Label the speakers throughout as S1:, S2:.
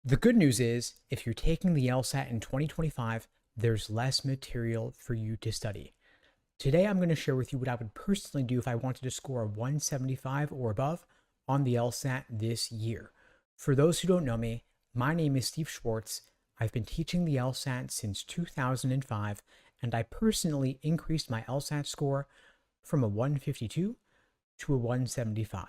S1: The good news is, if you're taking the LSAT in 2025, there's less material for you to study. Today, I'm going to share with you what I would personally do if I wanted to score a 175 or above on the LSAT this year. For those who don't know me, my name is Steve Schwartz. I've been teaching the LSAT since 2005, and I personally increased my LSAT score from a 152 to a 175.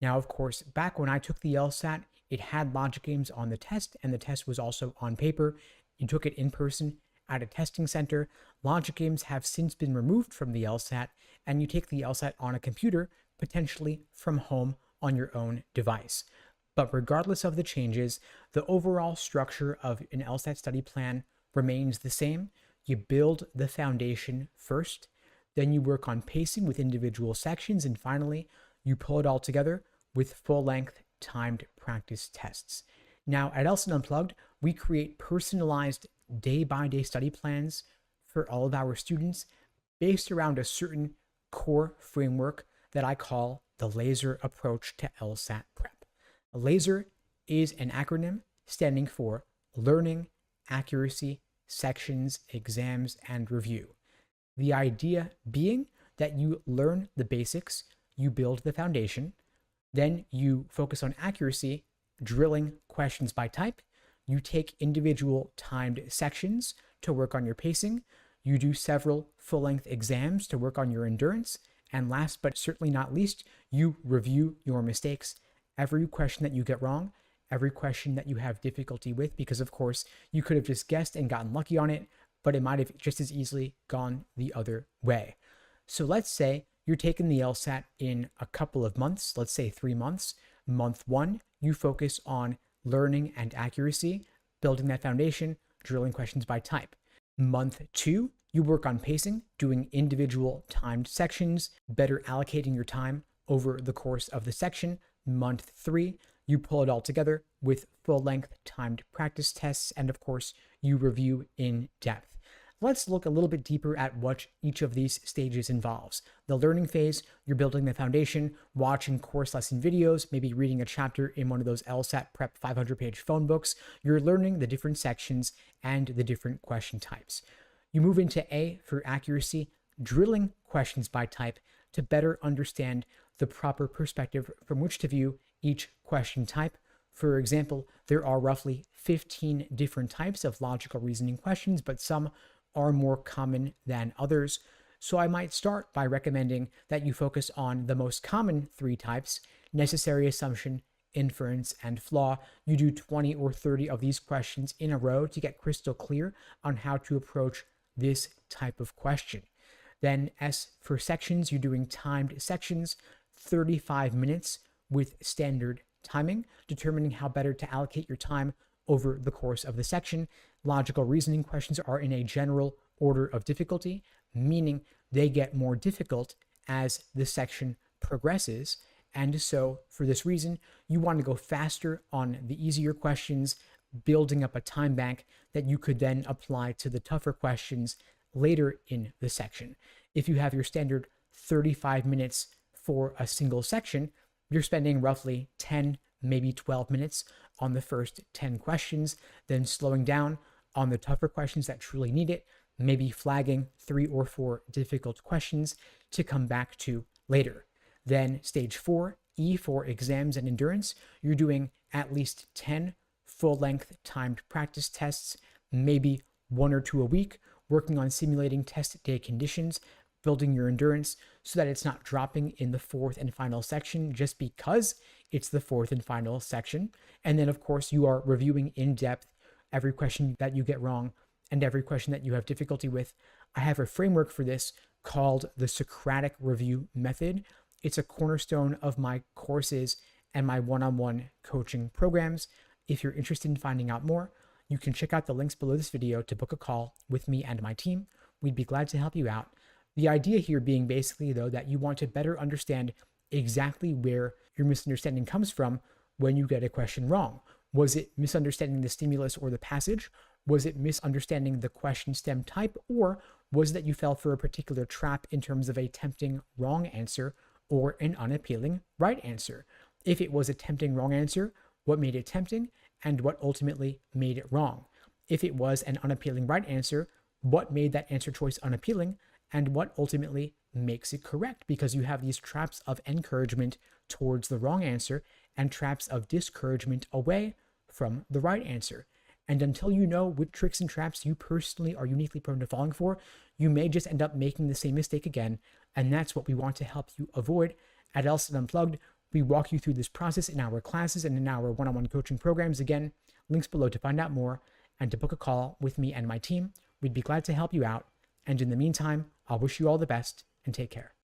S1: Now, of course, back when I took the LSAT, it had logic games on the test, and the test was also on paper. You took it in person at a testing center. Logic games have since been removed from the LSAT, and you take the LSAT on a computer, potentially from home on your own device. But regardless of the changes, the overall structure of an LSAT study plan remains the same. You build the foundation first, then you work on pacing with individual sections, and finally, you pull it all together with full-length timed practice tests. Now, at LSAT Unplugged, we create personalized day-by-day study plans for all of our students based around a certain core framework that I call the LASER approach to LSAT prep. LASER is an acronym standing for Learning, Accuracy, Sections, Exams, and Review. The idea being that you learn the basics, you build the foundation, then you focus on accuracy, drilling questions by type. You take individual timed sections to work on your pacing. You do several full-length exams to work on your endurance. And last but certainly not least, you review your mistakes. Every question that you get wrong, every question that you have difficulty with, because of course you could have just guessed and gotten lucky on it, but it might have just as easily gone the other way. So let's say you're taking the LSAT in a couple of months, let's say 3 months. Month 1, you focus on learning and accuracy, building that foundation, drilling questions by type. Month 2, you work on pacing, doing individual timed sections, better allocating your time over the course of the section. Month 3, you pull it all together with full-length timed practice tests, and of course, you review in depth. Let's look a little bit deeper at what each of these stages involves. The learning phase, you're building the foundation, watching course lesson videos, maybe reading a chapter in one of those LSAT Prep 500-page phone books. You're learning the different sections and the different question types. You move into A for accuracy, drilling questions by type to better understand the proper perspective from which to view each question type. For example, there are roughly 15 different types of logical reasoning questions, but some are more common than others. So I might start by recommending that you focus on the most common 3 types: necessary assumption, inference, and flaw. You do 20 or 30 of these questions in a row to get crystal clear on how to approach this type of question. Then S for sections, you're doing timed sections, 35 minutes with standard timing, determining how better to allocate your time over the course of the section. Logical reasoning questions are in a general order of difficulty, meaning they get more difficult as the section progresses. And so for this reason, you want to go faster on the easier questions, building up a time bank that you could then apply to the tougher questions later in the section. If you have your standard 35 minutes for a single section, you're spending roughly 10, maybe 12 minutes on the first 10 questions, then slowing down on the tougher questions that truly need it, maybe flagging 3 or 4 difficult questions to come back to later. Then stage 4, E for exams and endurance, you're doing at least 10 full-length timed practice tests, maybe 1 or 2 a week, working on simulating test day conditions, building your endurance so that it's not dropping in the 4th and final section just because it's the 4th and final section. And then of course you are reviewing in depth every question that you get wrong and every question that you have difficulty with. I have a framework for this called the Socratic Review Method. It's a cornerstone of my courses and my one-on-one coaching programs. If you're interested in finding out more, you can check out the links below this video to book a call with me and my team. We'd be glad to help you out. The idea here being basically, though, that you want to better understand exactly where your misunderstanding comes from when you get a question wrong. Was it misunderstanding the stimulus or the passage? Was it misunderstanding the question stem type? Or was it that you fell for a particular trap in terms of a tempting wrong answer or an unappealing right answer? If it was a tempting wrong answer, what made it tempting? and what ultimately made it wrong. If it was an unappealing right answer, what made that answer choice unappealing, and what ultimately makes it correct, because you have these traps of encouragement towards the wrong answer and traps of discouragement away from the right answer. And until you know which tricks and traps you personally are uniquely prone to falling for, you may just end up making the same mistake again. And that's what we want to help you avoid. At LSAT Unplugged, we walk you through this process in our classes and in our one-on-one coaching programs. Again, links below to find out more and to book a call with me and my team. We'd be glad to help you out. And in the meantime, I'll wish you all the best and take care.